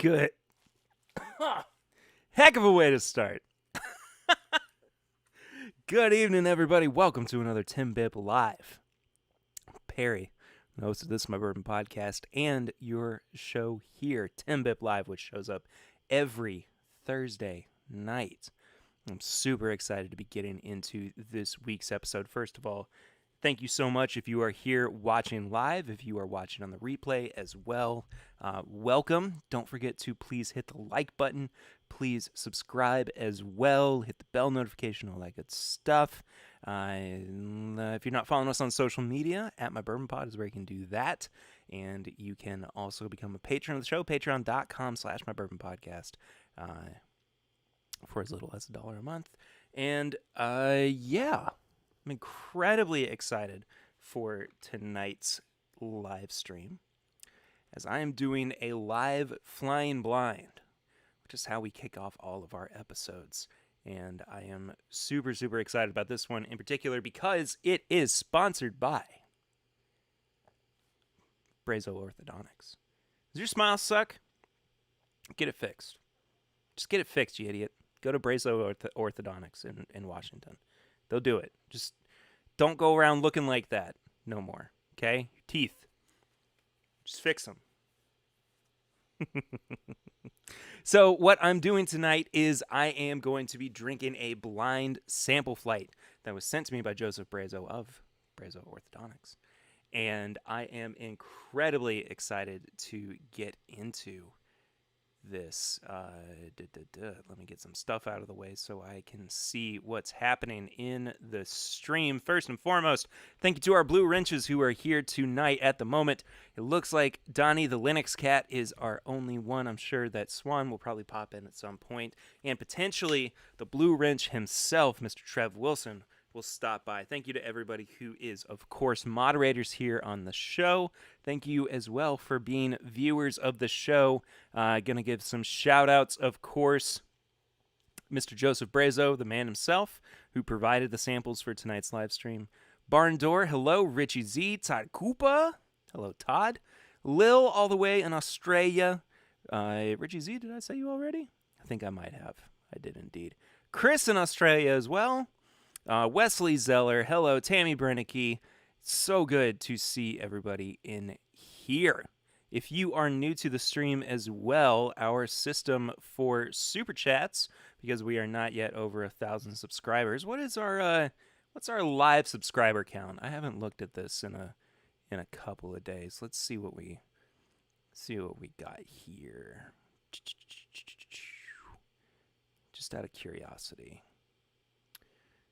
Good. Heck of a way to start. Good evening, everybody. Welcome to another TIMBP Live. Perry, the host of This Is My Bourbon podcast, and your show here, TIMBP Live, which shows up every Thursday night. I'm super excited to be getting into this week's episode. First of all, thank you so much if you are here watching live, if you are watching on the replay as well. Welcome. Don't forget to please hit the like button. Please subscribe as well. Hit the bell notification, all that good stuff. If you're not following us on social media, at My Bourbon Pod is where you can do that. And you can also become a patron of the show, patreon.com/MyBourbonPodcast, for as little as $1 a month. And yeah, I'm incredibly excited for tonight's live stream, as I am doing a live flying blind, which is how we kick off all of our episodes. And I am super, super excited about this one in particular because it is sponsored by Brazeau Orthodontics. Does your smile suck? Get it fixed. Just get it fixed, you idiot. Go to Brazeau Orthodontics in Washington. They'll do it. Just don't go around looking like that no more, okay? Your teeth. Just fix them. So what I'm doing tonight is I am going to be drinking a blind sample flight that was sent to me by Joseph Brazeau of Brazeau Orthodontics. And I am incredibly excited to get into this. Let me get some stuff out of the way so I can see what's happening in the stream. First and foremost, thank you to our blue wrenches who are here tonight at the moment. It looks like Donnie the Linux cat is our only one. I'm sure that Swan will probably pop in at some point, and potentially the blue wrench himself, Mr. Trev Wilson, will stop by. Thank you to everybody who is, of course, moderators here on the show. Thank you as well for being viewers of the show. Gonna give some shout outs, of course. Mr. Joseph Brazeau, the man himself, who provided the samples for tonight's live stream. Barn Door, hello. Richie Z, Todd Koopa, hello, Todd. Lil, all the way in Australia. Richie Z, did I say you already? I think I might have. I did indeed. Chris in Australia as well. Wesley Zeller, hello, Tammy Brennicky. So good to see everybody in here. If you are new to the stream as well, our system for super chats, because we are not yet over 1,000 subscribers. What's our live subscriber count? I haven't looked at this in a couple of days. Let's see what we got here. Just out of curiosity.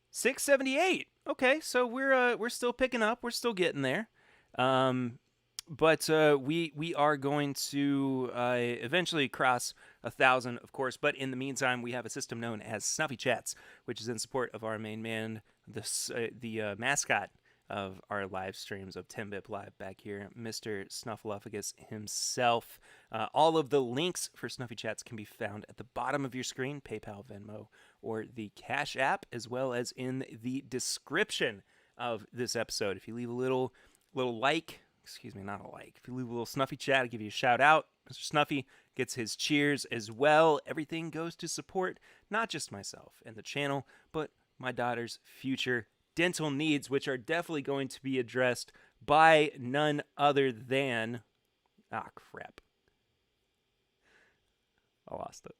678. Okay, so we're still picking up. We're still getting there. But we are going to eventually cross 1,000, of course. But in the meantime, we have a system known as Snuffy Chats, which is in support of our main man, the mascot of our live streams of TIMBP Live back here, Mr. Snuffleupagus himself. All of the links for Snuffy Chats can be found at the bottom of your screen, PayPal, Venmo, or the Cash App, as well as in the description of this episode. If you leave a little like, excuse me, not a like, if you leave a little Snuffy Chat, I'll give you a shout out. Mr. Snuffy gets his cheers as well. Everything goes to support not just myself and the channel, but my daughter's future dental needs, which are definitely going to be addressed by none other than... Ah, crap. I lost it.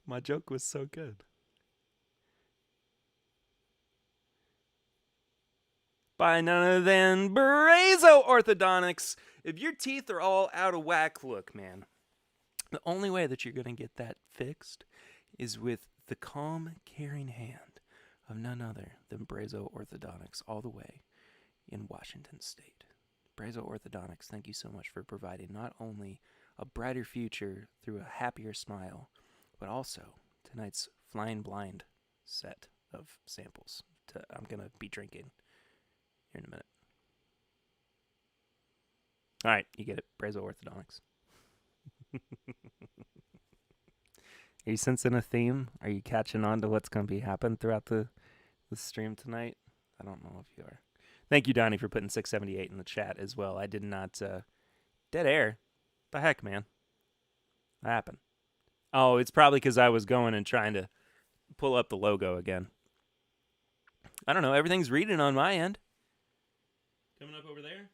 My joke was so good. By none other than Brazeau Orthodontics. If your teeth are all out of whack, look, man, the only way that you're going to get that fixed is with the calm, caring hand of none other than Brazeau Orthodontics, all the way in Washington State. Brazeau Orthodontics, thank you so much for providing not only a brighter future through a happier smile, but also tonight's flying blind set of samples I'm going to be drinking here in a minute. All right, you get it. Brazeau Orthodontics. Are you sensing a theme? Are you catching on to what's going to be happening throughout the stream tonight? I don't know if you are. Thank you, Donnie, for putting 678 in the chat as well. I did not... dead air? The heck, man? What happened? Oh, it's probably because I was going and trying to pull up the logo again. I don't know. Everything's reading on my end. Coming up over there.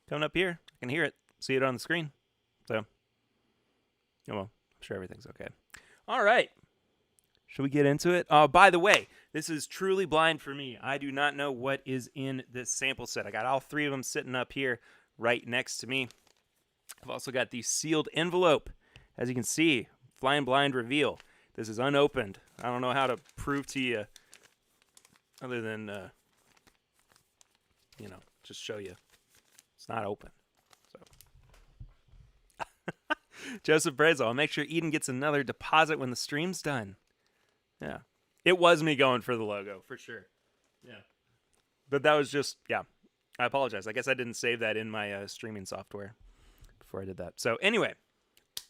Coming up here. I can hear it. See it on the screen. So, oh well, I'm sure everything's okay. All right. Should we get into it? By the way, this is truly blind for me. I do not know what is in this sample set. I got all three of them sitting up here right next to me. I've also got the sealed envelope. As you can see, Flying Blind reveal. This is unopened. I don't know how to prove to you other than, just show you. It's not open. So, Joseph Brazeau. I'll make sure Eden gets another deposit when the stream's done. Yeah. It was me going for the logo, for sure. Yeah. But that was just, yeah. I apologize. I guess I didn't save that in my streaming software before I did that. So anyway,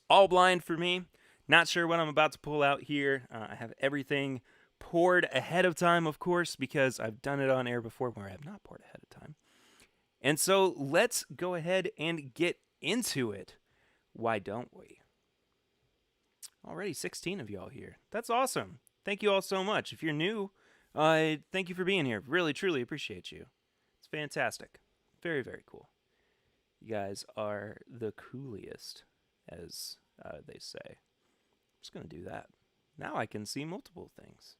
all blind for me. Not sure what I'm about to pull out here. I have everything poured ahead of time, of course, because I've done it on air before where I have not poured ahead of time. And so let's go ahead and get into it. Why don't we? Already 16 of y'all here. That's awesome. Thank you all so much. If you're new, thank you for being here. Really, truly appreciate you. It's fantastic. Very, very cool. You guys are the coolest, as they say. I'm just going to do that. Now I can see multiple things.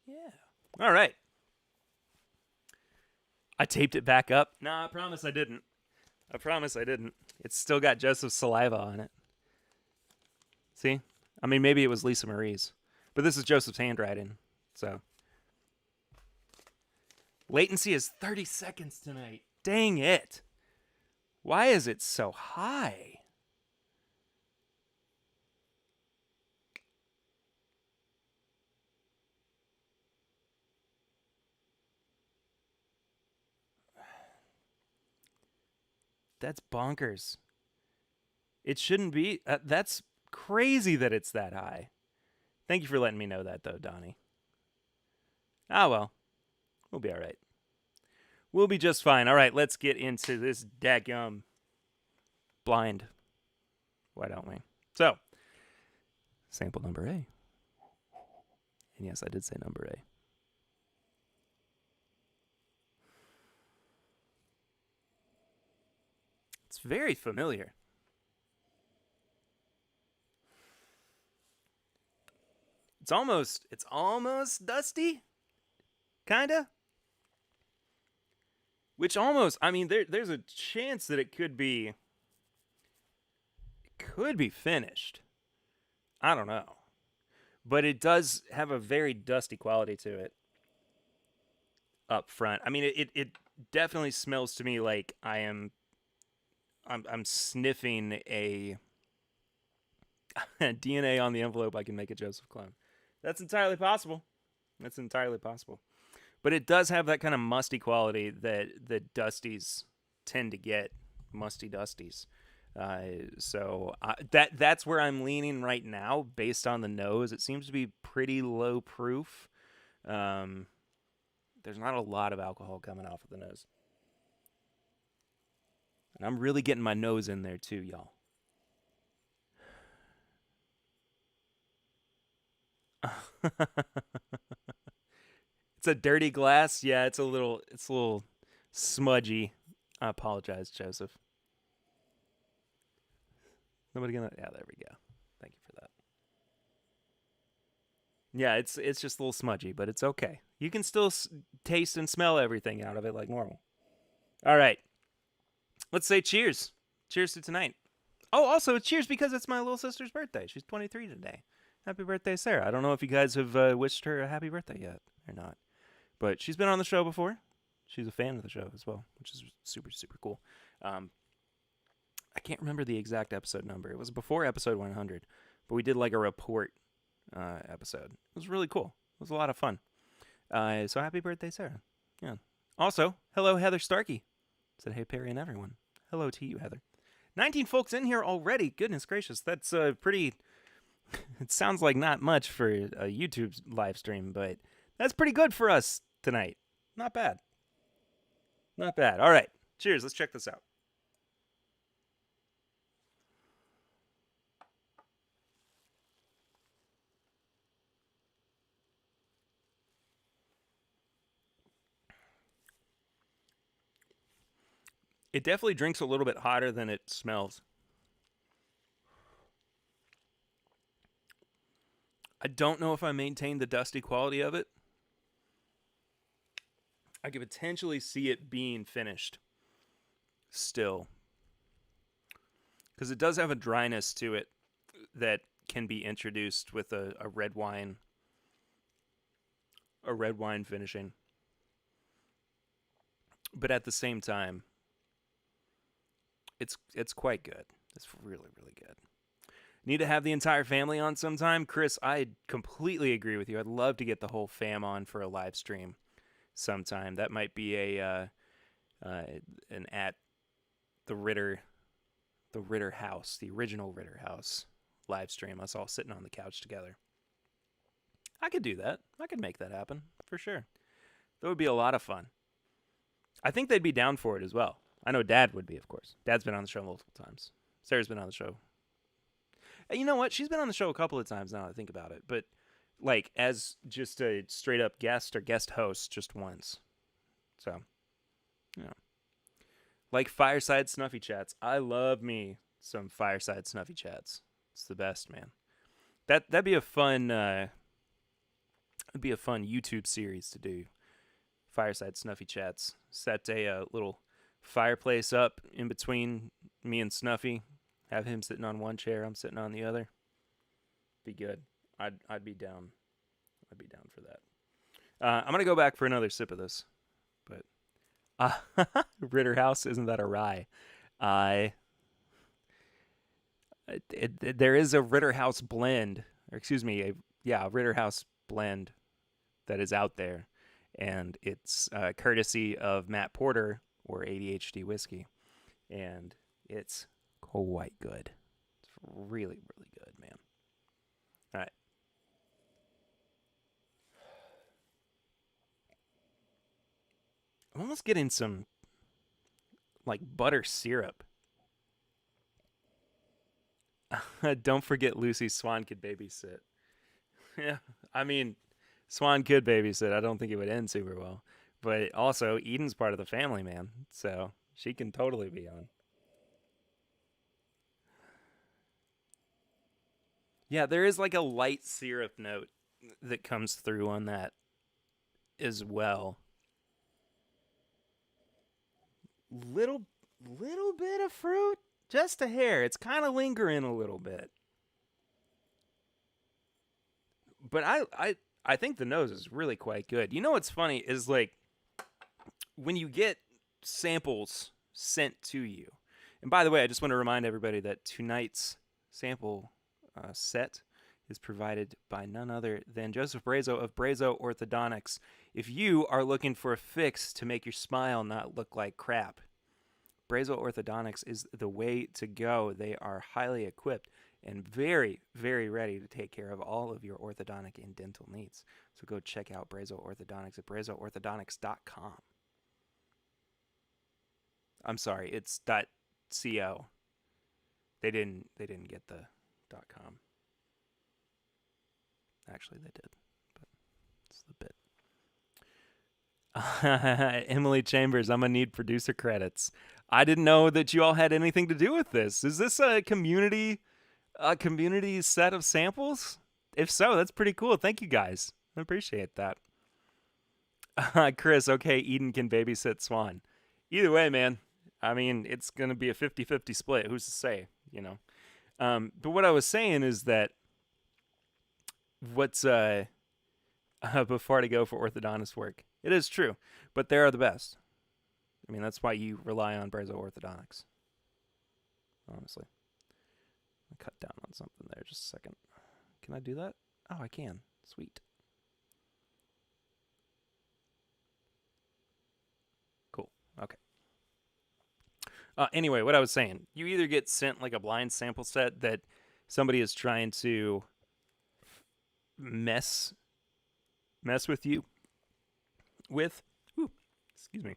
Yeah. All right. I taped it back up. No, I promise I didn't. It's still got Joseph's saliva on it. See? I mean, maybe it was Lisa Marie's. But this is Joseph's handwriting, so. Latency is 30 seconds tonight. Dang it. Why is it so high? That's bonkers. It shouldn't be. That's crazy that it's that high. Thank you for letting me know that, though, Donnie. Ah, well. We'll be all right. We'll be just fine. All right, let's get into this daggum blind. Why don't we? So, sample number A. And yes, I did say number A. It's very familiar. It's almost dusty. Kinda. Which almost, I mean, there's a chance that it could be finished. I don't know. But it does have a very dusty quality to it up front. I mean, it definitely smells to me like I'm sniffing a DNA on the envelope. I can make a Joseph clone. That's entirely possible. But it does have that kind of musty quality that the Dusties tend to get, musty Dusties. So that's where I'm leaning right now based on the nose. It seems to be pretty low proof. There's not a lot of alcohol coming off of the nose. And I'm really getting my nose in there too, y'all. It's a dirty glass. Yeah, it's a little smudgy. I apologize, Joseph. Nobody gonna. Yeah, there we go. Thank you for that. Yeah, it's just a little smudgy, but it's okay. You can still taste and smell everything out of it like normal. All right. Let's say cheers. Cheers to tonight. Oh, also cheers because it's my little sister's birthday. She's 23 today. Happy birthday, Sarah. I don't know if you guys have wished her a happy birthday yet or not. But she's been on the show before. She's a fan of the show as well, which is super, super cool. I can't remember the exact episode number. It was before episode 100, but we did like a report episode. It was really cool. It was a lot of fun. So happy birthday, Sarah. Yeah. Also, hello, Heather Starkey. Said, hey, Perry and everyone. Hello to you, Heather. 19 folks in here already. Goodness gracious. That's pretty... It sounds like not much for a YouTube live stream, but that's pretty good for us tonight. Not bad. Not bad. All right. Cheers. Let's check this out. It definitely drinks a little bit hotter than it smells. I don't know if I maintain the dusty quality of it. I could potentially see it being finished still, because it does have a dryness to it that can be introduced with a red wine finishing. But at the same time, it's quite good. It's really, really good. Need to have the entire family on sometime. Chris, I completely agree with you. I'd love to get the whole fam on for a live stream sometime. That might be an at the Ritter house, the original Ritter house live stream. Us all sitting on the couch together. I could do that. I could make that happen for sure. That would be a lot of fun. I think they'd be down for it as well. I know Dad would be, of course. Dad's been on the show multiple times. Sarah's been on the show. And you know what? She's been on the show a couple of times now that I think about it. But, like, as just a straight-up guest or guest host, just once. So, yeah. Like Fireside Snuffy Chats. I love me some Fireside Snuffy Chats. It's the best, man. That'd be a fun YouTube series to do. Fireside Snuffy Chats. Set a little fireplace up in between me and Snuffy. Have him sitting on one chair, I'm sitting on the other. Be good. I'd be down. I'd be down for that. I'm gonna go back for another sip of this, but Ritter House, isn't that a rye? There is a Ritter House blend, or excuse me, a Ritter House blend that is out there, and it's courtesy of Matt Porter or ADHD Whiskey, and it's quite good. It's really, really good, man. All right. I'm almost getting some, like, butter syrup. Don't forget Lucy, Swan could babysit. Yeah, I mean, Swan could babysit. I don't think it would end super well. But also, Eden's part of the family, man. So she can totally be on. Yeah, there is like a light syrup note that comes through on that as well. Little bit of fruit, just a hair. It's kind of lingering a little bit. But I think the nose is really quite good. You know what's funny is, like, when you get samples sent to you. And by the way, I just want to remind everybody that tonight's sample set is provided by none other than Joseph Brazeau of Brazeau Orthodontics. If you are looking for a fix to make your smile not look like crap, Brazeau Orthodontics is the way to go. They are highly equipped and very, very ready to take care of all of your orthodontic and dental needs. So go check out Brazeau Orthodontics at brazeauorthodontics.com. I'm sorry, it's .co. They didn't get the .com. Actually, they did, but it's the bit. Emily Chambers, I'm gonna need producer credits. I didn't know that you all had anything to do with this. Is this a community set of samples? If so, that's pretty cool. Thank you guys. I appreciate that. Chris, okay, Eden can babysit Swan. Either way, man. I mean, it's going to be a 50-50 split. Who's to say, you know? But what I was saying is that before to go for orthodontist work, it is true, but they are the best. I mean, that's why you rely on Brazeau Orthodontics. Honestly. I'll cut down on something there just a second. Can I do that? Oh, I can. Sweet. Cool. Okay. Anyway, what I was saying, you either get sent like a blind sample set that somebody is trying to mess with you with, excuse me,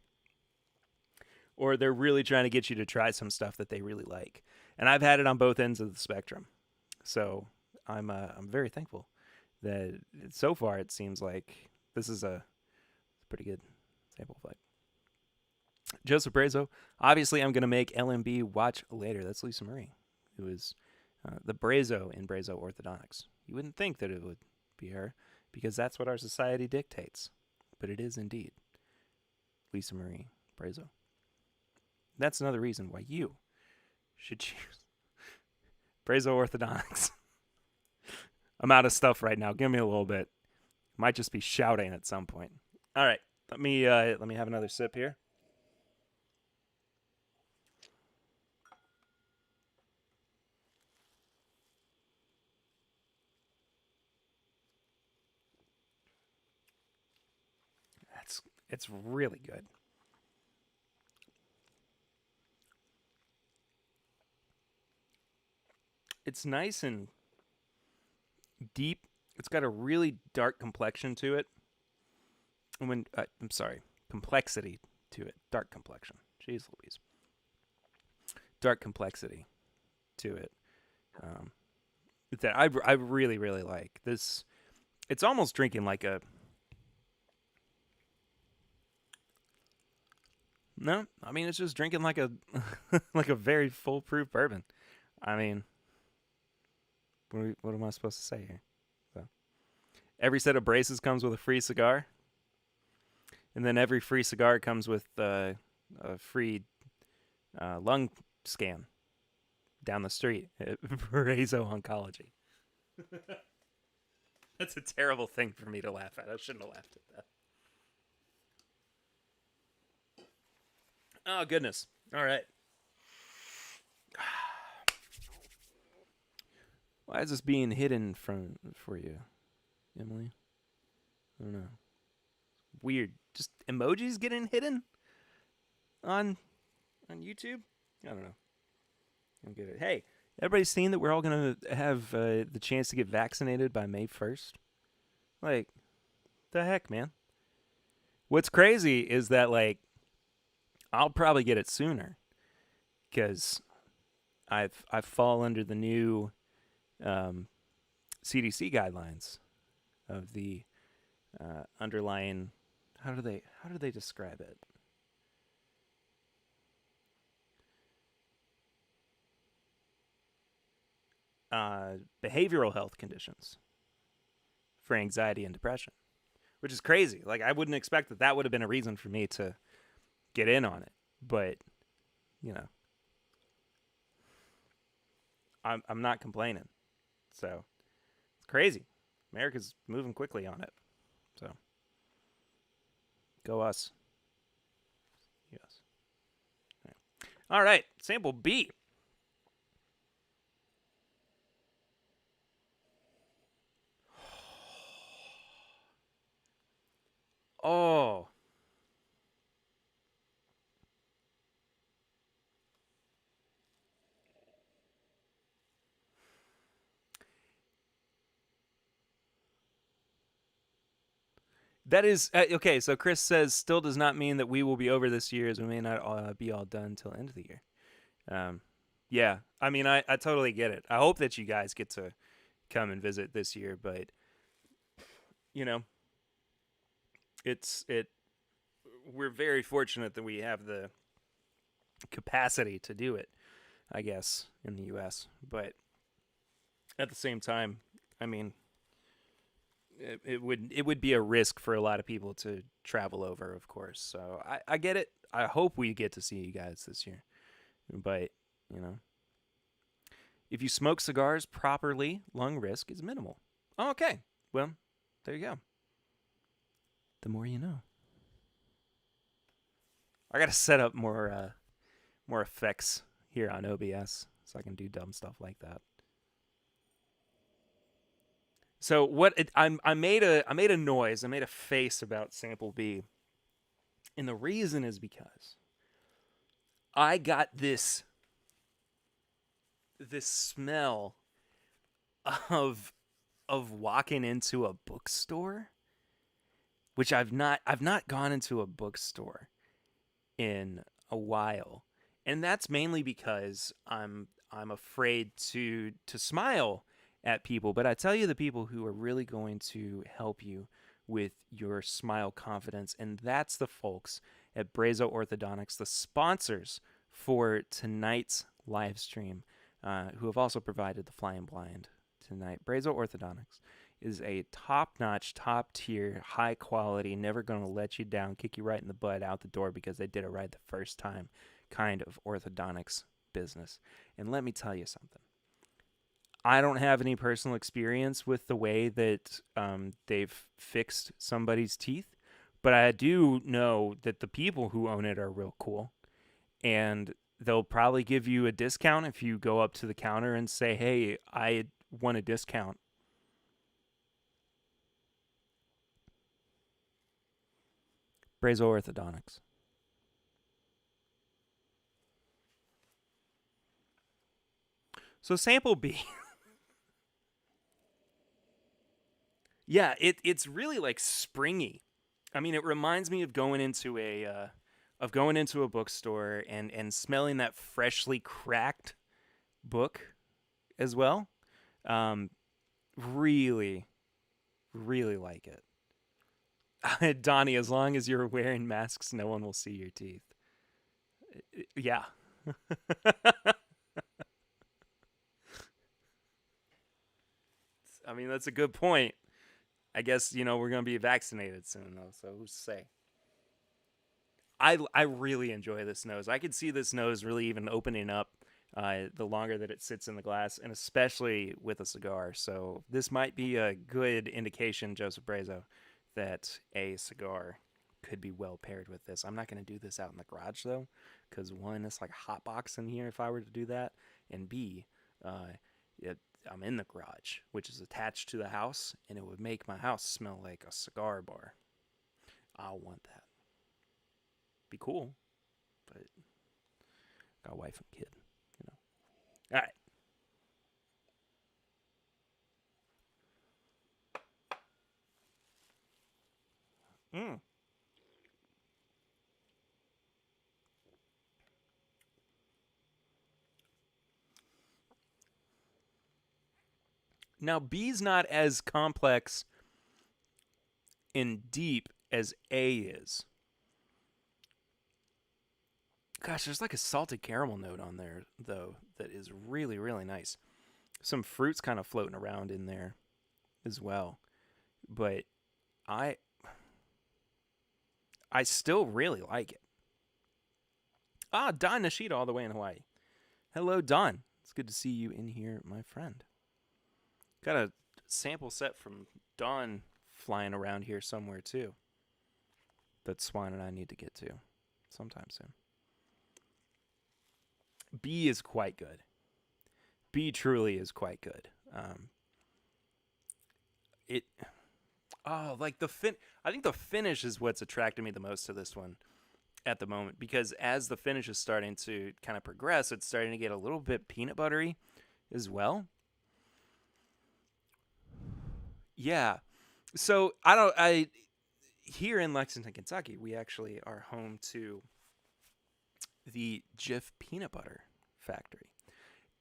or they're really trying to get you to try some stuff that they really like. And I've had it on both ends of the spectrum. So I'm very thankful that so far it seems like this is a pretty good sample flight. Joseph Brazeau. Obviously, I'm going to make LMB watch later. That's Lisa Marie, who is the Brazeau in Brazeau Orthodontics. You wouldn't think that it would be her because that's what our society dictates. But it is indeed Lisa Marie Brazeau. That's another reason why you should choose Brazeau Orthodontics. I'm out of stuff right now. Give me a little bit. Might just be shouting at some point. All right, let me have another sip here. It's really good. It's nice and deep. It's got a really dark complexion to it. When I'm sorry, complexity to it. Dark complexion. Jeez Louise. Dark complexity to it. That I really really like this. It's almost drinking like a. No, I mean it's just drinking like a like a very foolproof bourbon. I mean, what am I supposed to say here? So, every set of braces comes with a free cigar, and then every free cigar comes with a free lung scan down the street at Brazeau Oncology. That's a terrible thing for me to laugh at. I shouldn't have laughed at that. Oh, goodness. All right. Why is this being hidden for you, Emily? I don't know. Weird. Just emojis getting hidden on YouTube? I don't know. I don't get it. Hey, everybody's seen that we're all going to have the chance to get vaccinated by May 1st? Like, the heck, man? What's crazy is that, like, I'll probably get it sooner because I fall under the new CDC guidelines of the underlying. How do they describe it? Behavioral health conditions for anxiety and depression, which is crazy. Like I wouldn't expect that would have been a reason for me to get in on it, but you know, I'm not complaining. So it's crazy. America's moving quickly on it. So go us. Yes. All right. Sample B. Oh. That is okay. So Chris says still does not mean that we will be over this year, as we may not be all done until end of the year. Yeah, I mean, I totally get it. I hope that you guys get to come and visit this year, but you know, it. We're very fortunate that we have the capacity to do it. I guess in the U.S., but at the same time, I mean, it would be a risk for a lot of people to travel over, of course. So I get it. I hope we get to see you guys this year, but you know, if you smoke cigars properly, lung risk is minimal. Oh, okay. Well, there you go. The more you know. I gotta set up more effects here on OBS so I can do dumb stuff like that. So I made a noise. I made a face about sample B, and the reason is because I got this smell of walking into a bookstore, which I've not gone into a bookstore in a while, and that's mainly because I'm afraid to smile at people. But I tell you, the people who are really going to help you with your smile confidence, and that's the folks at Brazeau Orthodontics, the sponsors for tonight's live stream, who have also provided the flying blind tonight. Brazeau Orthodontics is a top-notch, top-tier, high-quality, never going to let you down, kick you right in the butt out the door because they did it right the first time kind of orthodontics business. And let me tell you something. I don't have any personal experience with the way that they've fixed somebody's teeth, but I do know that the people who own it are real cool, and they'll probably give you a discount if you go up to the counter and say, hey, I want a discount. Brazeau Orthodontics. So sample B. Yeah, it's really like springy. I mean, it reminds me of going into a bookstore and smelling that freshly cracked book as well. Um, really, really like it. Donnie, as long as you're wearing masks, no one will see your teeth. Yeah. I mean, that's a good point. I guess, we're going to be vaccinated soon, though, so who's to say? I really enjoy this nose. I could see this nose really even opening up the longer that it sits in the glass, and especially with a cigar. So this might be a good indication, Joseph Brazeau, that a cigar could be well paired with this. I'm not going to do this out in the garage, though, because one, it's like a hot box in here if I were to do that, and B, I'm in the garage, which is attached to the house, and it would make my house smell like a cigar bar. I want that. Be cool, but got a wife and kid. All right. Mm. Now, B's not as complex and deep as A is. Gosh, there's like a salted caramel note on there, though, that is really, really nice. Some fruits kind of floating around in there as well. But I I still really like it. Ah, Don Nishida all the way in Hawaii. Hello, Don. It's good to see you in here, my friend. Got a sample set from Don flying around here somewhere, too, that Swan and I need to get to sometime soon. B is quite good. B truly is quite good. It like I think the finish is what's attracted me the most to this one at the moment, because as the finish is starting to kind of progress, it's starting to get a little bit peanut buttery as well. Yeah. So I here in Lexington, Kentucky, we actually are home to the Jif peanut butter factory.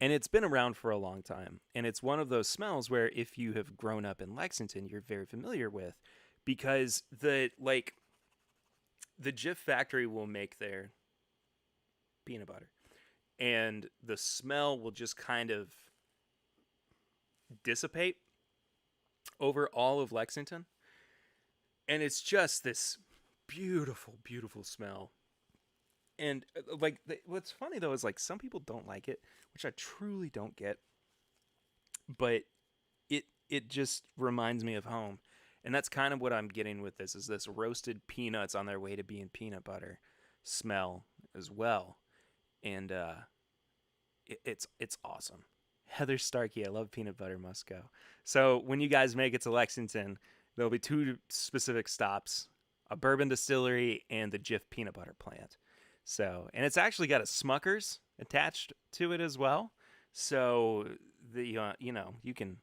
And it's been around for a long time. And it's one of those smells where if you have grown up in Lexington, you're very familiar with, because the Jif factory will make their peanut butter, and the smell will just kind of dissipate over all of Lexington. And it's just this beautiful, beautiful smell. And what's funny though is like some people don't like it, which I truly don't get. But it just reminds me of home, and that's kind of what I'm getting with this. Is this roasted peanuts on their way to being peanut butter smell as well, and it's awesome. Heather Starkey, I love peanut butter, must go. So when you guys make it to Lexington, there'll be two specific stops: a bourbon distillery and the Jif peanut butter plant. So, and it's actually got a Smucker's attached to it as well. So the you can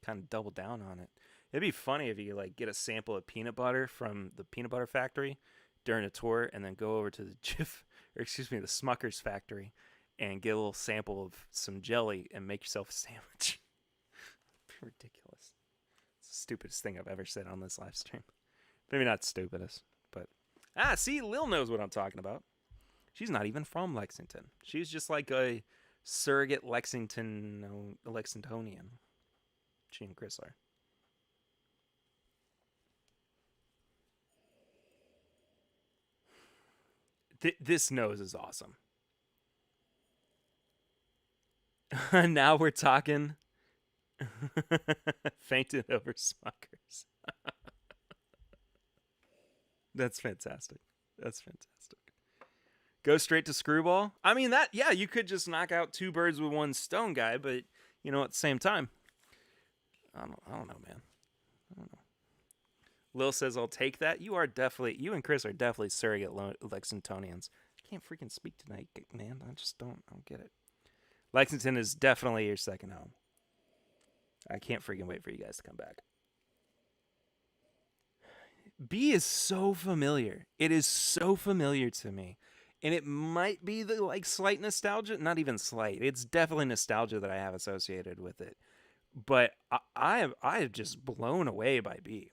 kind of double down on it. It'd be funny if you like get a sample of peanut butter from the peanut butter factory during a tour, and then go over to the the Smucker's factory, and get a little sample of some jelly and make yourself a sandwich. Ridiculous. It's the stupidest thing I've ever said on this live stream. Maybe not stupidest, but See, Lil knows what I'm talking about. She's not even from Lexington. She's just like a surrogate Lexingtonian. She and Chris are. This nose is awesome. Now we're talking. Fainted over Smuckers. That's fantastic. That's fantastic. Go straight to Screwball. I mean that. Yeah, you could just knock out two birds with one stone, guy. But you know, at the same time, I don't know, man. I don't know. Lil says I'll take that. You and Chris are definitely surrogate Lexingtonians. I can't freaking speak tonight, man. I don't get it. Lexington is definitely your second home. I can't freaking wait for you guys to come back. B is so familiar. It is so familiar to me. And it might be the like slight nostalgia, not even slight. It's definitely nostalgia that I have associated with it. But I am just blown away by B.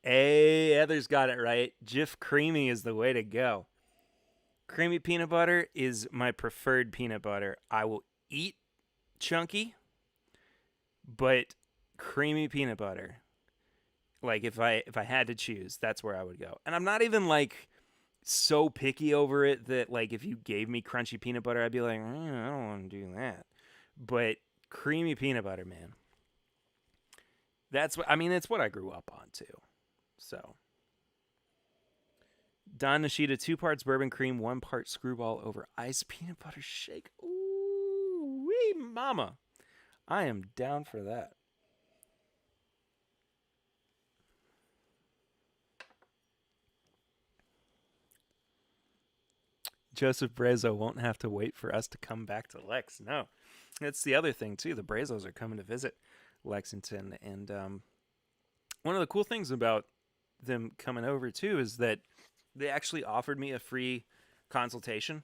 Hey, Heather's got it right. Jif Creamy is the way to go. Creamy peanut butter is my preferred peanut butter. I will eat chunky, but creamy peanut butter. Like if I had to choose, that's where I would go. And I'm not even like so picky over it that like if you gave me crunchy peanut butter, I'd be like, I don't want to do that. But creamy peanut butter, man. That's what I grew up on too. So Don Nishida, 2 parts bourbon cream, 1 part Screwball over ice peanut butter shake. Ooh, wee mama. I am down for that. Joseph Brazeau won't have to wait for us to come back to Lex. No. That's the other thing, too. The Brazeaus are coming to visit Lexington. And one of the cool things about them coming over, too, is that they actually offered me a free consultation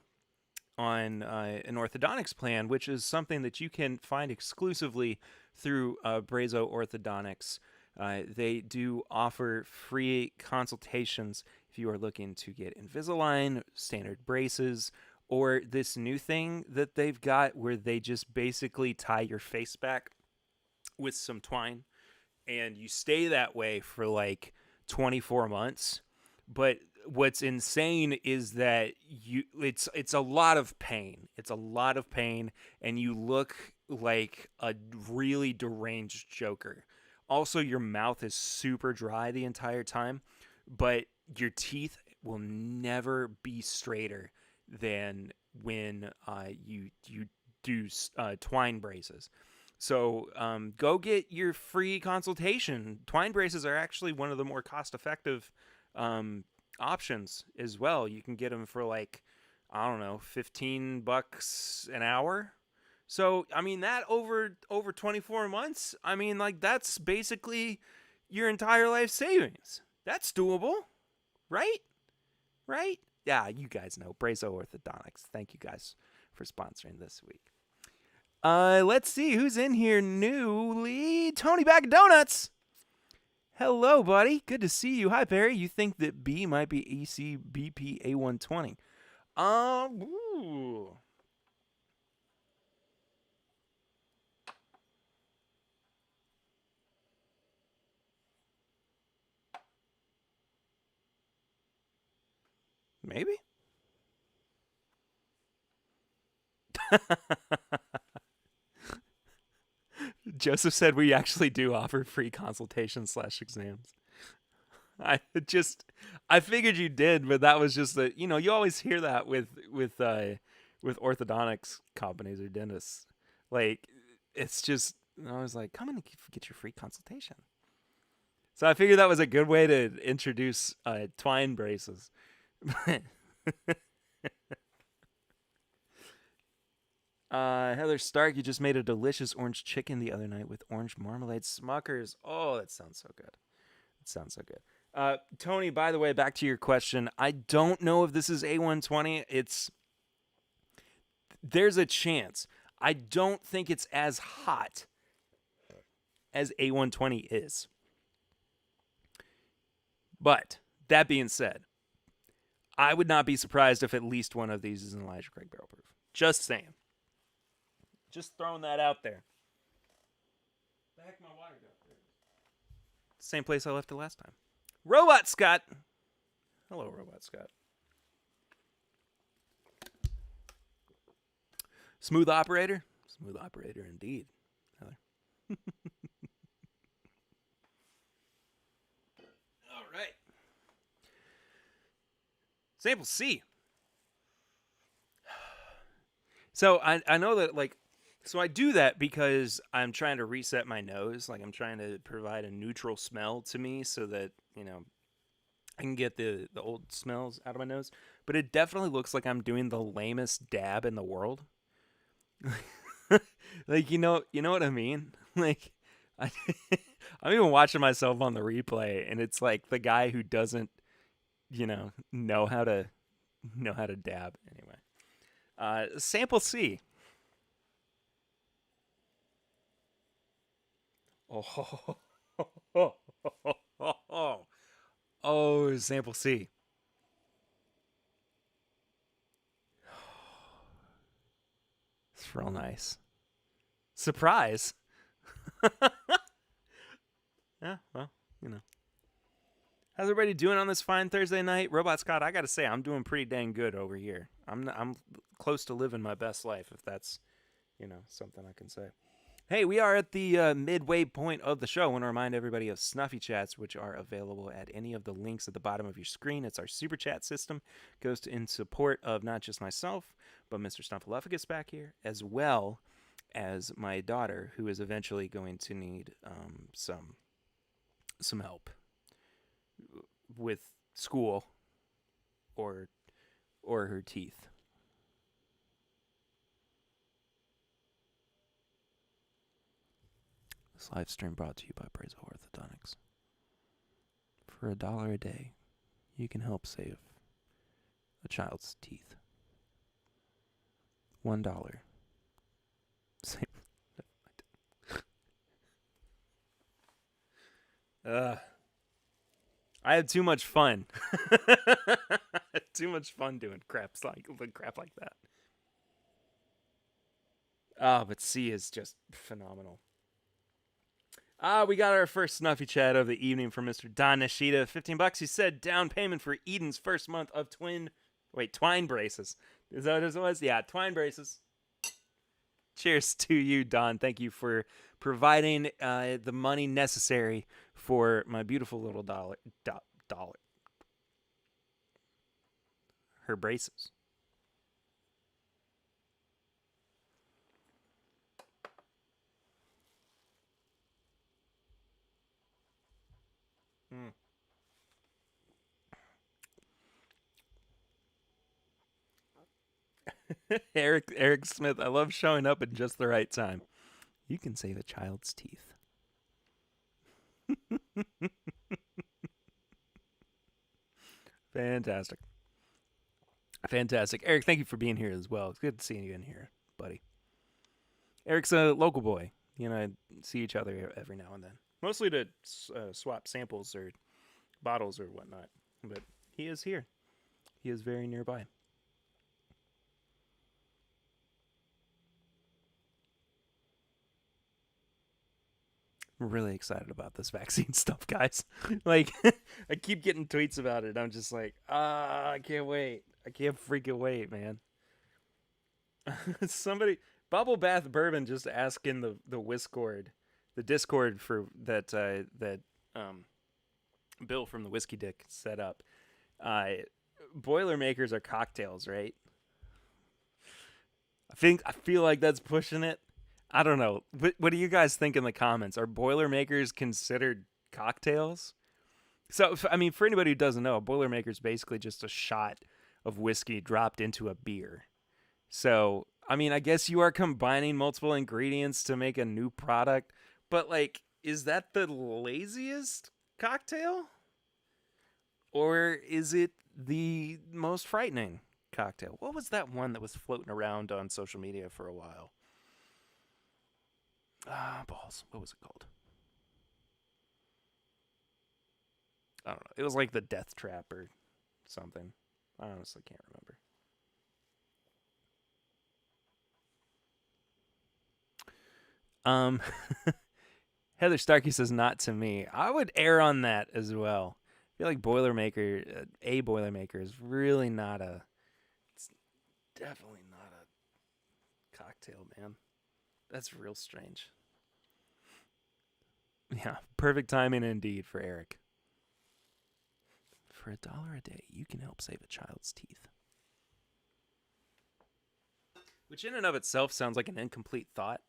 on an orthodontics plan, which is something that you can find exclusively through Brazeau Orthodontics. They do offer free consultations if you are looking to get Invisalign, standard braces, or this new thing that they've got where they just basically tie your face back with some twine and you stay that way for like 24 months. But what's insane is that it's a lot of pain. It's a lot of pain, and you look like a really deranged Joker. Also, your mouth is super dry the entire time, but your teeth will never be straighter than when you do twine braces. So go get your free consultation. Twine braces are actually one of the more cost-effective options as well. You can get them for like, I don't know, $15 an hour. So, I mean, that over 24 months, I mean, like, that's basically your entire life savings. That's doable, right? Right? Yeah, you guys know. Brazeau Orthodontics. Thank you guys for sponsoring this week. Let's see who's in here newly. Tony Bag of Donuts. Hello, buddy. Good to see you. Hi, Perry. You think that B might be ECBP A120? Ooh. Maybe. Joseph said we actually do offer free consultations/exams. I figured you did, but that was just that, you always hear that with orthodontics companies or dentists. Like, it's just, I was like, come and get your free consultation. So I figured that was a good way to introduce twine braces. Heather Stark, you just made a delicious orange chicken the other night with orange marmalade Smuckers. Oh, that sounds so good. It sounds so good. Tony, by the way, back to your question. I don't know if this is A120. There's a chance. I don't think it's as hot as A120 is. But That being said, I would not be surprised if at least one of these is an Elijah Craig barrel proof. Just saying. Just throwing that out there. The heck my water got there? Same place I left it last time. Robot Scott. Hello, Robot Scott. Smooth operator. Smooth operator indeed. Heather. All right. Sample C. So I know that, like, so I do that because I'm trying to reset my nose. Like, I'm trying to provide a neutral smell to me so that, you know, I can get the old smells out of my nose. But it definitely looks like I'm doing the lamest dab in the world. Like, you know what I mean? Like, I'm even watching myself on the replay, and it's like the guy who doesn't, know how to dab. Anyway, sample C. Oh, oh, sample C. It's real nice. Surprise. Yeah, well, How's everybody doing on this fine Thursday night? Robot Scott, I gotta say, I'm doing pretty dang good over here. I'm close to living my best life, if that's, something I can say. Hey, we are at the midway point of the show. I want to remind everybody of Snuffy Chats, which are available at any of the links at the bottom of your screen. It's our super chat system. Goes in support of not just myself, but Mr. Snuffleupagus back here, as well as my daughter, who is eventually going to need some help with school or her teeth. This live stream brought to you by Brazeau Orthodontics. For $1 a day, you can help save a child's teeth. $1. Save. I had too much fun. Too much fun doing crap like that. But C is just phenomenal. We got our first Snuffy Chat of the evening from Mr. Don Nishida. $15. He said down payment for Eden's first month of twine braces. Is that what it was? Yeah, twine braces. Cheers to you, Don. Thank you for providing the money necessary for my beautiful little dollar. Her braces. Eric Smith, I love showing up at just the right time. You can save a child's teeth. Fantastic. Eric, thank you for being here as well. It's good seeing you in here, buddy. Eric's a local boy. I see each other every now and then. Mostly to swap samples or bottles or whatnot. But he is here. He is very nearby. I'm really excited about this vaccine stuff, guys. Like, I keep getting tweets about it. I'm just like, I can't wait. I can't freaking wait, man. Somebody, Bubble Bath Bourbon, just asking the Discord for that Bill from the Whiskey Dick set up. Boilermakers are cocktails, right? I feel like that's pushing it. I don't know. What do you guys think in the comments? Are Boilermakers considered cocktails? So, for anybody who doesn't know, a Boilermaker is basically just a shot of whiskey dropped into a beer. So, I guess you are combining multiple ingredients to make a new product. But, like, is that the laziest cocktail? Or is it the most frightening cocktail? What was that one that was floating around on social media for a while? Balls. What was it called? I don't know. It was like the Death Trap or something. I honestly can't remember. Heather Starkey says not to me. I would err on that as well. I feel like Boilermaker, a Boilermaker is really not a. It's definitely not a cocktail, man. That's real strange. Yeah, perfect timing indeed for Eric. For $1 a day, you can help save a child's teeth. Which in and of itself sounds like an incomplete thought.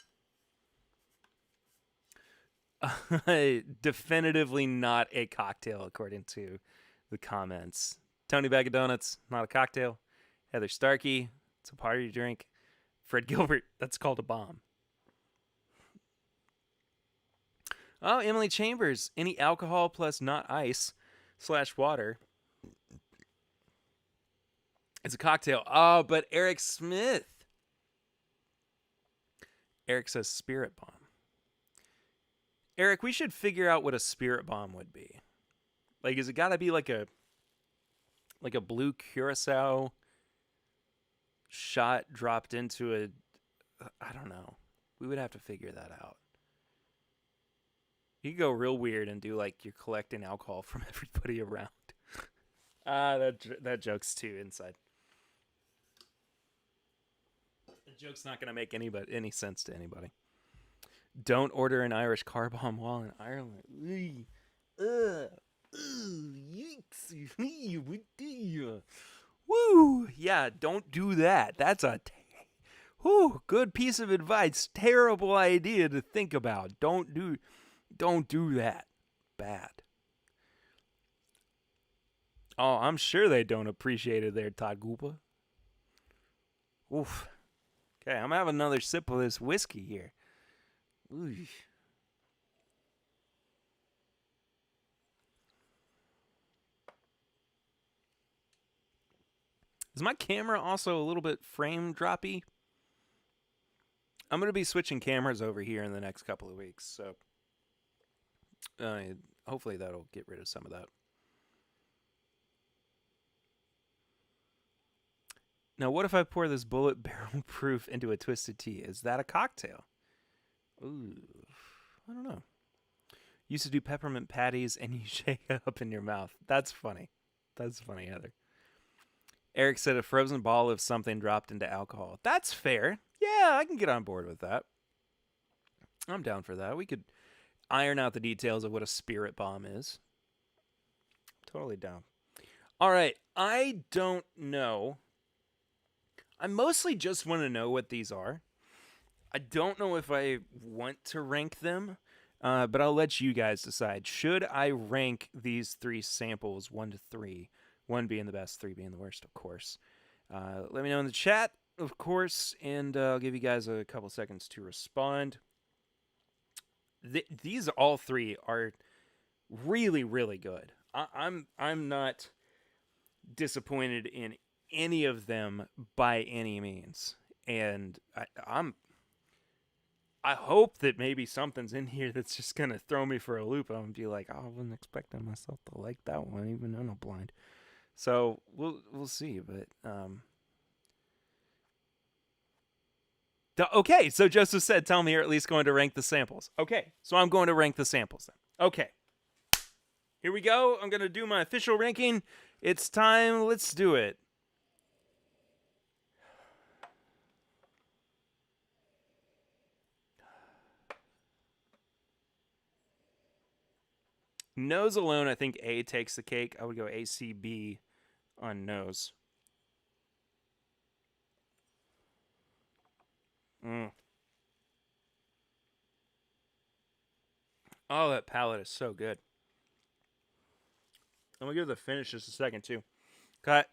Definitively not a cocktail, according to the comments. Tony Bag of Donuts, not a cocktail. Heather Starkey, it's a party drink. Fred Gilbert, that's called a bomb. Oh, Emily Chambers, any alcohol plus not ice / water. It's a cocktail. Oh, but Eric Smith. Eric says spirit bomb. Eric, we should figure out what a spirit bomb would be. Like, is it got to be like a blue curacao shot dropped into a? I don't know. We would have to figure that out. You could go real weird and do like you're collecting alcohol from everybody around. That joke's too inside. The joke's not going to make any sense to anybody. Don't order an Irish car bomb while in Ireland. Yikes. Woo! Yeah, don't do that. That's a good piece of advice. Terrible idea to think about. Don't do that. Bad. Oh, I'm sure they don't appreciate it there, Todd Goopa. Oof. Okay, I'm gonna have another sip of this whiskey here. Ooh. Is my camera also a little bit frame droppy? I'm going to be switching cameras over here in the next couple of weeks, so hopefully that'll get rid of some of that. Now, what if I pour this bullet barrel proof into a twisted tea? Is that a cocktail? Ooh, I don't know. Used to do peppermint patties and you shake it up in your mouth. That's funny. That's funny, Heather. Eric said a frozen ball of something dropped into alcohol. That's fair. Yeah, I can get on board with that. I'm down for that. We could iron out the details of what a spirit bomb is. Totally down. All right. I don't know. I mostly just want to know what these are. I don't know if I want to rank them, but I'll let you guys decide. Should I rank these 3 samples 1 to 3? 1 being the best, 3 being the worst, of course. Let me know in the chat, of course, and I'll give you guys a couple seconds to respond. These all 3 are really, really good. I'm not disappointed in any of them by any means, and I hope that maybe something's in here that's just gonna throw me for a loop. I'm gonna be like, I wasn't expecting myself to like that one, even though I'm blind. So we'll see, but okay. So Joseph said, "Tell me you're at least going to rank the samples." Okay, so I'm going to rank the samples then. Okay, here we go. I'm gonna do my official ranking. It's time. Let's do it. Nose alone, I think A takes the cake. I would go ACB on nose. Oh, that palette is so good. I'm going to give the finish just a second, too. Cut.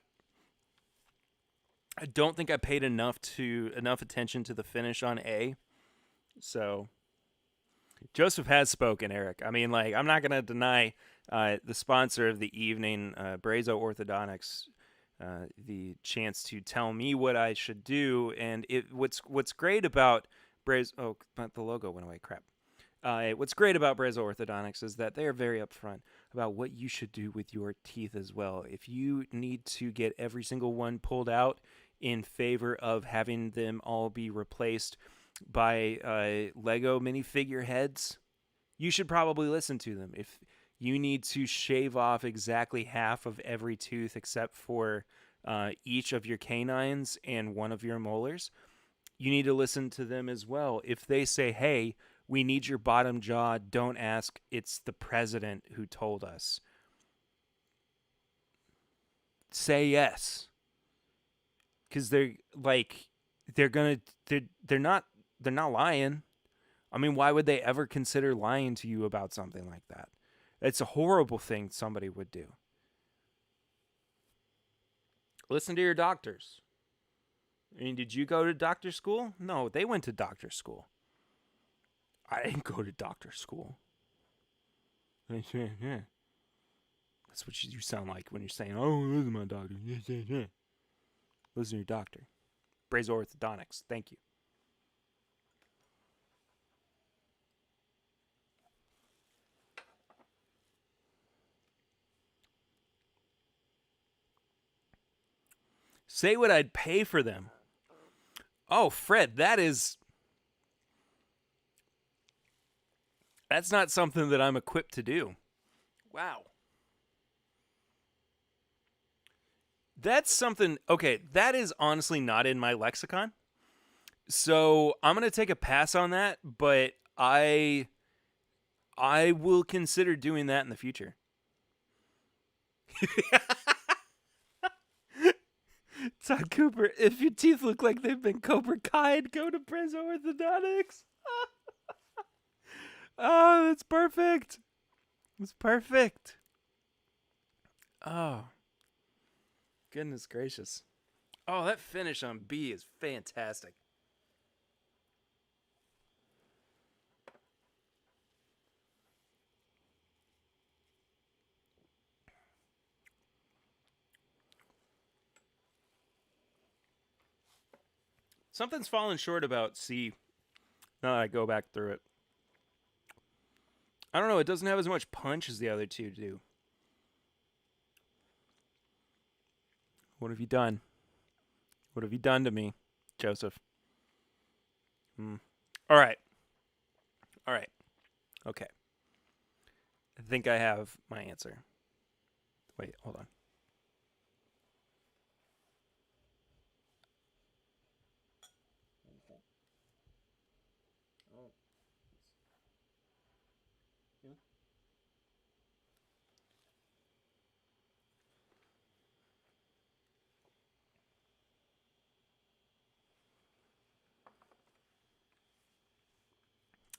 I don't think I paid enough attention to the finish on A. So, Joseph has spoken, Eric. I mean, like, I'm not going to deny the sponsor of the evening, Brazeau Orthodontics, the chance to tell me what I should do. And what's great about Brazeau... Oh, but the logo went away. Crap. What's great about Brazeau Orthodontics is that they are very upfront. about what you should do with your teeth as well. If you need to get every single one pulled out in favor of having them all be replaced by Lego minifigure heads, you should probably listen to them. If you need to shave off exactly half of every tooth except for each of your canines and one of your molars, you need to listen to them as well. If they say, hey, we need your bottom jaw, don't ask, it's the president who told us. Say yes. Because they're not lying. I mean, why would they ever consider lying to you about something like that? It's a horrible thing somebody would do. Listen to your doctors. I mean, did you go to doctor school? No, they went to doctor school. I didn't go to doctor school. That's what you sound like when you're saying, oh, listen to my doctor. Listen to your doctor. Brazeau Orthodontics. Thank you. Say what I'd pay for them. Oh, Fred, that's not something that I'm equipped to do. Wow. That's something, okay, that is honestly not in my lexicon. So I'm going to take a pass on that, but I will consider doing that in the future. Todd Cooper, if your teeth look like they've been Cobra Kai'd, go to Brazeau Orthodontics. Oh, that's perfect. It's perfect. Oh, goodness gracious. Oh, that finish on B is fantastic. Something's falling short about C now that I go back through it. I don't know, it doesn't have as much punch as the other two do. What have you done? What have you done to me, Joseph? All right. All right. Okay. I think I have my answer. Wait, hold on.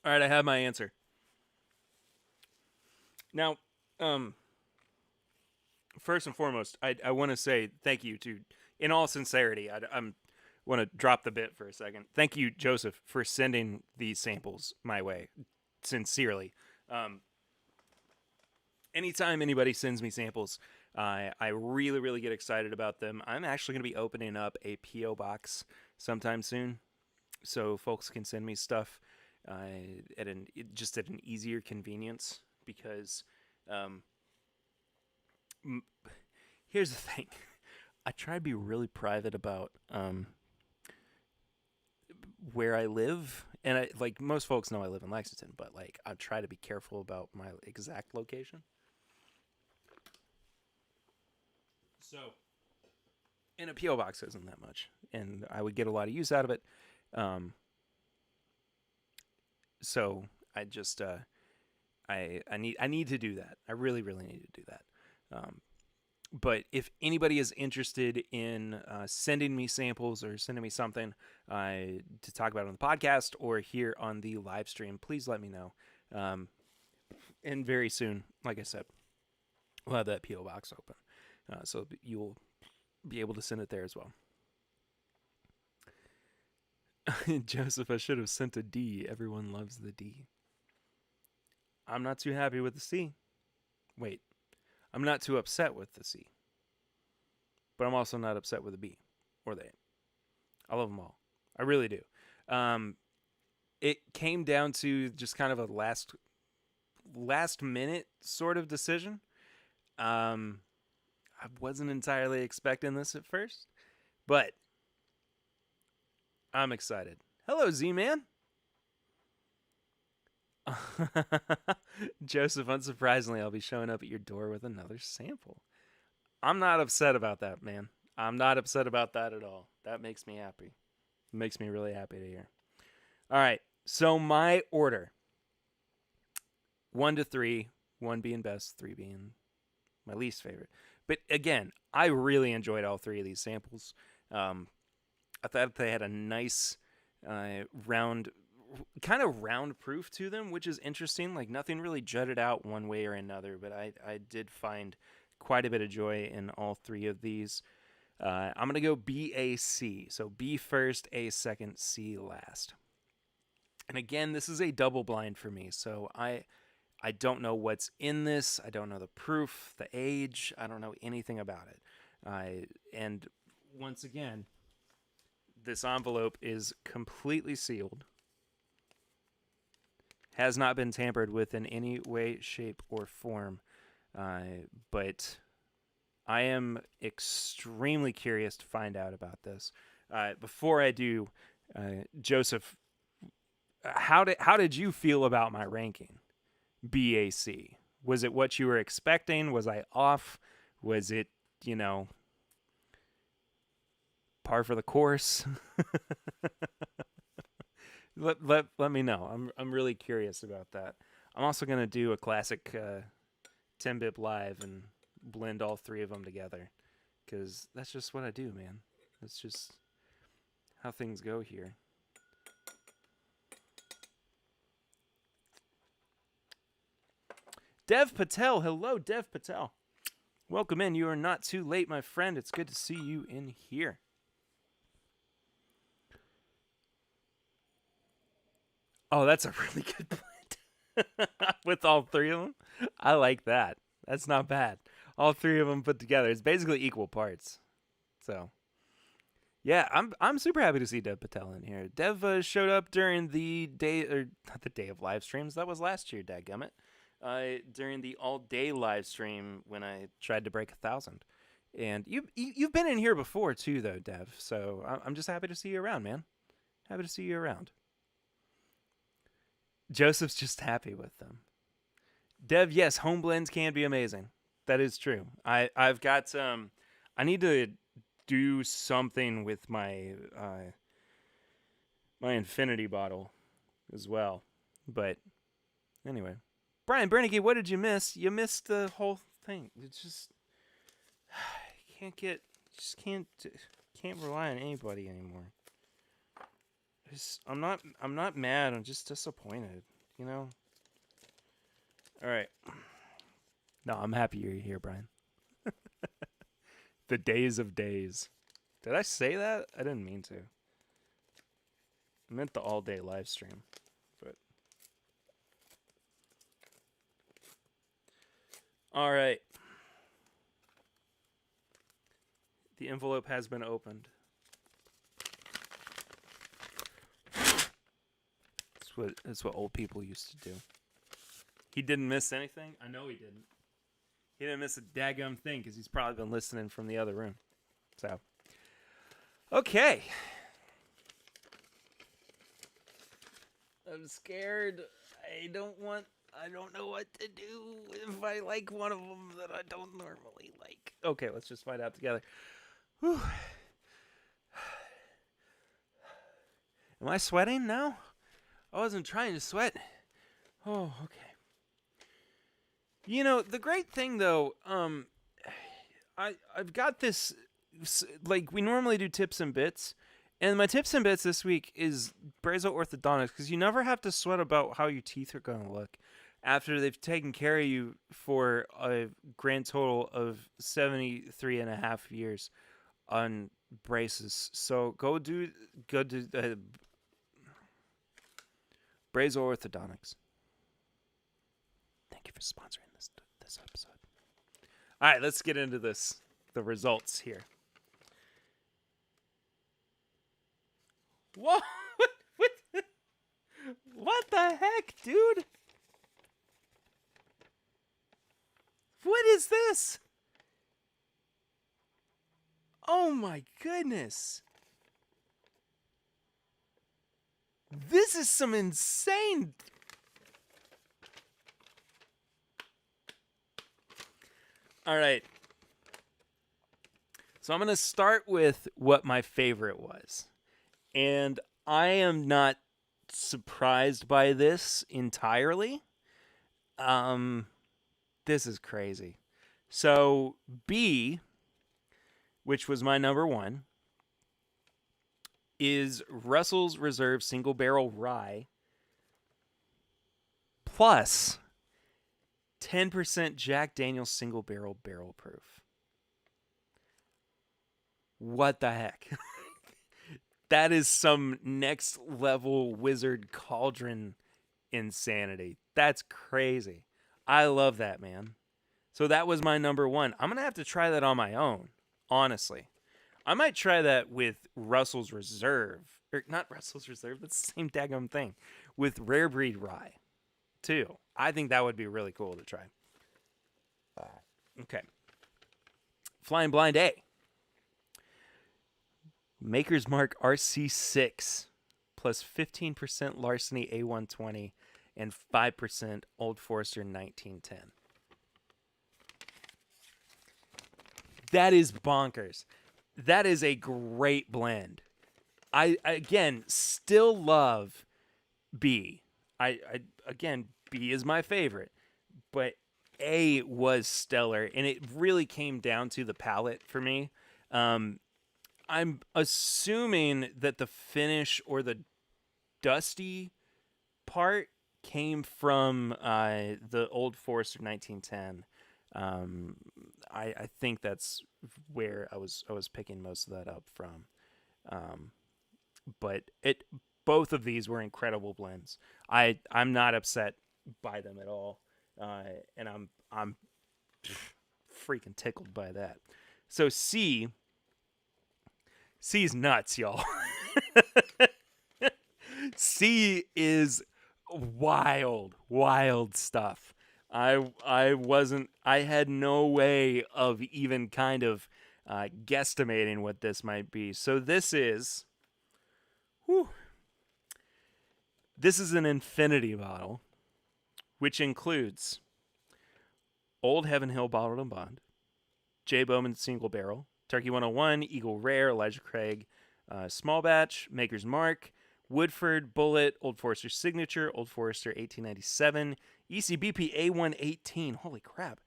All right, I have my answer. Now, first and foremost, I want to say thank you to, in all sincerity, I'm want to drop the bit for a second. Thank you, Joseph, for sending these samples my way. Sincerely. Anytime anybody sends me samples, I really, really get excited about them. I'm actually going to be opening up a P.O. box sometime soon, so folks can send me stuff at an easier convenience. Because here's the thing, I try to be really private about where I live, and like most folks know I live in Lexington, but like I try to be careful about my exact location. So, and a PO box isn't that much, and I would get a lot of use out of it. So I just I need to do that. I really need to do that. But if anybody is interested in sending me samples or sending me something to talk about on the podcast or here on the live stream, please let me know. And very soon, like I said, we'll have that PO box open, so you'll be able to send it there as well. Joseph, I should have sent a D. Everyone loves the D. I'm not too happy with the C. Wait, I'm not too upset with the C. But I'm also not upset with the B or the A. I love them all. I really do. It came down to just kind of a last minute sort of decision. I wasn't entirely expecting this at first, but I'm excited. Hello, Z-Man. Joseph, unsurprisingly, I'll be showing up at your door with another sample. I'm not upset about that, man. I'm not upset about that at all. That makes me happy. It makes me really happy to hear. All right, so my order. 1 to 3, 1 being best, 3 being my least favorite. But again, I really enjoyed all 3 of these samples. I thought they had a nice round proof to them, which is interesting. Like nothing really jutted out one way or another, but I did find quite a bit of joy in all 3 of these. I'm going to go B, A, C. So B first, A second, C last. And again, this is a double blind for me, so I don't know what's in this. I don't know the proof, the age. I don't know anything about it. And once again, this envelope is completely sealed. Has not been tampered with in any way, shape, or form. But I am extremely curious to find out about this. Before I do, Joseph, how did you feel about my ranking? BAC. Was it what you were expecting? Was I off? Was it, par for the course? let me know. I'm really curious about that. I'm also gonna do a classic TIMBP live and blend all 3 of them together, because that's just what I do, man. That's just how things go here. Dev Patel. Hello, Dev Patel. Welcome in. You are not too late, my friend. It's good to see you in here. Oh, that's a really good blend. With all 3 of them? I like that. That's not bad. All 3 of them put together. It's basically equal parts. So, yeah, I'm super happy to see Dev Patel in here. Dev showed up during the day, or not the day of live streams. That was last year, dadgummit. During the all-day live stream when I tried to break 1,000. And you've been in here before too, though, Dev. So I'm just happy to see you around, man. Happy to see you around. Joseph's just happy with them. Dev, yes, home blends can be amazing. That is true. I've got I need to do something with my my infinity bottle as well. But anyway. Brian Brennicky, what did you miss? You missed the whole thing. It's just can't rely on anybody anymore. I'm not mad. I'm just disappointed. All right. No, I'm happy you're here, Brian. The days of days. Did I say that? I didn't mean to. I meant the all-day live stream. But all right. The envelope has been opened. That's what old people used to do. He didn't miss anything? I know he didn't. He didn't miss a daggum thing because he's probably been listening from the other room. So, okay. I'm scared. I don't know what to do if I like one of them that I don't normally like. Okay, let's just find out together. Whew. Am I sweating now? I wasn't trying to sweat. Oh, okay. The great thing though, I've got this, like, we normally do tips and bits, and my tips and bits this week is Brazeau Orthodontics, because you never have to sweat about how your teeth are going to look after they've taken care of you for a grand total of 73 and a half years on braces. So go do Brazeau Orthodontics. Thank you for sponsoring this episode. All right, let's get into the results here. Whoa! What the heck, dude? What is this? Oh my goodness. This is some insane. All right. So I'm going to start with what my favorite was. And I am not surprised by this entirely. This is crazy. So B, which was my number one, is Russell's Reserve Single Barrel Rye plus 10% Jack Daniel's Single Barrel Barrel Proof. What the heck? That is some next level wizard cauldron insanity. That's crazy. I love that, man. So that was my number one. I'm going to have to try that on my own, honestly. I might try that with Russell's Reserve. Or not Russell's Reserve, that's the same daggum thing. With Rare Breed Rye, too. I think that would be really cool to try. Okay. Flying Blind A. Maker's Mark RC6 plus 15% Larceny A120 and 5% Old Forester 1910. That is bonkers. That is a great blend. I again still love B. Again, B is my favorite, but A was stellar, and it really came down to the palate for me. I'm assuming that the finish or the dusty part came from the Old Forester 1910. I think that's where I was picking most of that up from. But both of these were incredible blends. I'm not upset by them at all, and I'm freaking tickled by that. So C's nuts, y'all. C is wild stuff. I had no way of even kind of guesstimating what this might be. So this is an infinity bottle, which includes Old Heaven Hill Bottled and Bond, J. Bowman Single Barrel, Turkey 101, Eagle Rare, Elijah Craig, Small Batch, Maker's Mark, Woodford, Bullet, Old Forester Signature, Old Forester 1897, ECBP A118, holy crap,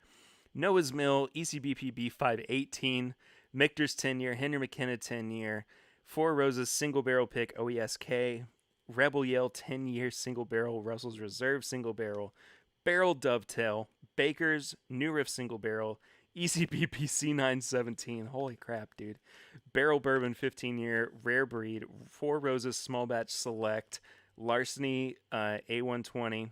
Noah's Mill, ECBP B518, Michter's 10-year, Henry McKenna 10-year, Four Roses Single Barrel Pick OESK, Rebel Yell 10-year Single Barrel, Russell's Reserve Single Barrel, Barrel Dovetail, Baker's New Riff Single Barrel, ECBP C917, holy crap, dude. Barrel Bourbon 15-year, Rare Breed, Four Roses Small Batch Select, Larceny A120,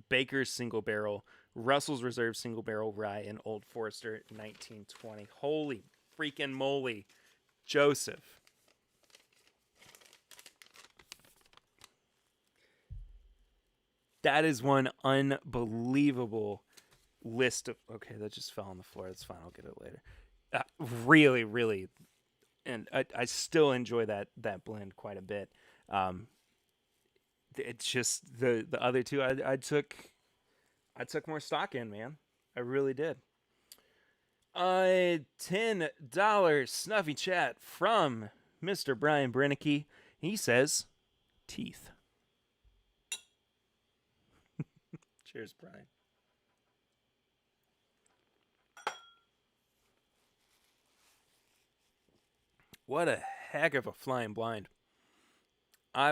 Baker's Single Barrel, Russell's Reserve Single Barrel Rye, and Old Forester 1920. Holy freaking moly, Joseph. That is one unbelievable list of... Okay, that just fell on the floor. That's fine. I'll get it later. Really, and I still enjoy that blend quite a bit. It's just the other two I took more stock in, man. I really did. $10 snuffy chat from Mr. Brian Brennicky. He says, teeth. Cheers, Brian. What a heck of a flying blind. I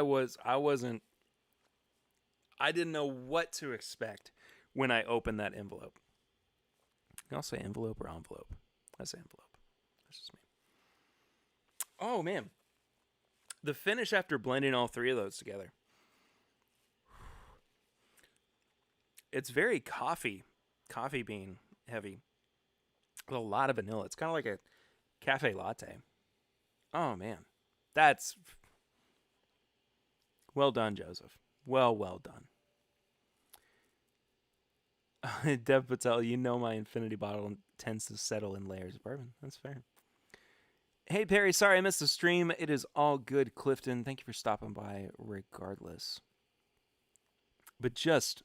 didn't know what to expect when I opened that envelope. You all say envelope or envelope? I say envelope. That's just me. Oh, man. The finish after blending all three of those together. It's very coffee bean heavy. With a lot of vanilla. It's kind of like a cafe latte. Oh, man. That's well done, Joseph. Well done. Dev Patel, you know my infinity bottle tends to settle in layers of bourbon. That's fair. Hey Perry, sorry I missed the stream. It is all good, Clifton. Thank you for stopping by regardless. But just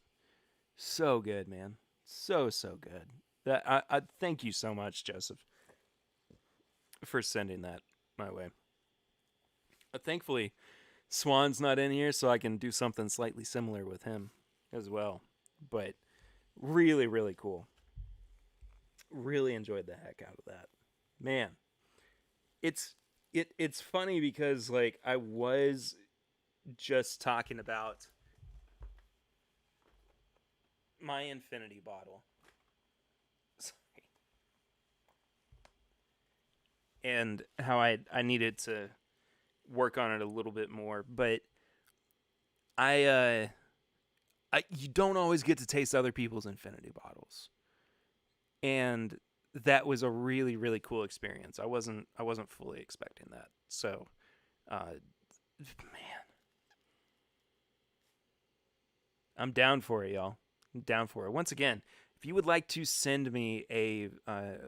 so good, man. So good. That I thank you so much, Joseph, for sending that my way. Thankfully, Swan's not in here, so I can do something slightly similar with him as well. But really, really cool. Really enjoyed the heck out of that. Man, it's it's funny because like I was just talking about my infinity bottle. Sorry. And how I needed to work on it a little bit more, but I you don't always get to taste other people's infinity bottles. And that was a really really cool experience. I wasn't fully expecting that. So, man, I'm down for it, y'all. I'm down for it. Once again, if you would like to send me a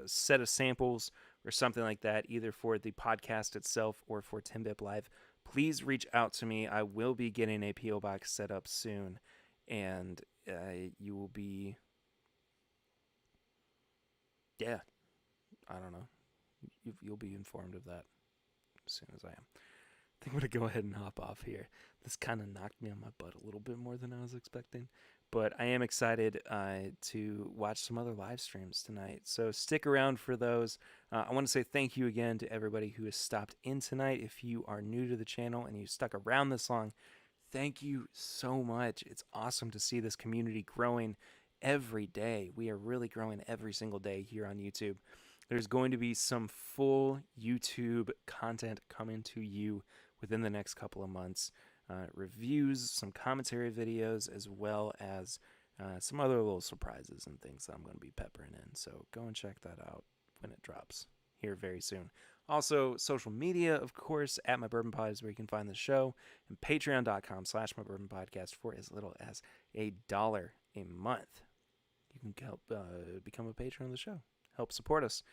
set of samples or something like that, either for the podcast itself or for TIMBP Live, please reach out to me. I will be getting a PO box set up soon, and you will be, yeah, I don't know. You'll be informed of that as soon as I am. I think I'm going to go ahead and hop off here. This kind of knocked me on my butt a little bit more than I was expecting. But I am excited to watch some other live streams tonight. So stick around for those. I want to say thank you again to everybody who has stopped in tonight. If you are new to the channel and you stuck around this long, thank you so much. It's awesome to see this community growing every day. We are really growing every single day here on YouTube. There's going to be some full YouTube content coming to you within the next couple of months. Reviews, some commentary videos, as well as some other little surprises and things that I'm going to be peppering in. So go and check that out when it drops here very soon. Also, social media, of course, at My Bourbon Pod is where you can find the show, and patreon.com/MyBourbonPodcast for as little as $1 a month. You can help become a patron of the show. Help support us.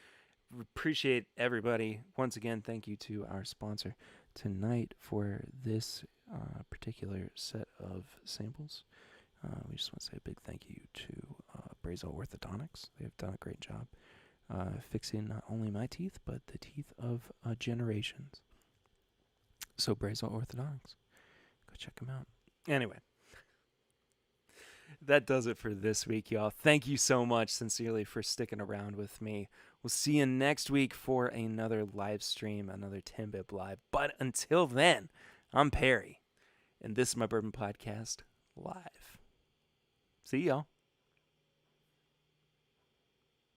Appreciate everybody. Once again, thank you to our sponsor tonight for this particular set of samples. We just want to say a big thank you to Brazeau Orthodontics. They have done a great job fixing not only my teeth, but the teeth of generations. So Brazeau Orthodontics, go check them out. Anyway, that does it for this week, y'all. Thank you so much, sincerely, for sticking around with me. We'll see you next week for another live stream, another TIMBP Live. But until then, I'm Perry, and this is My Bourbon Podcast Live. See y'all.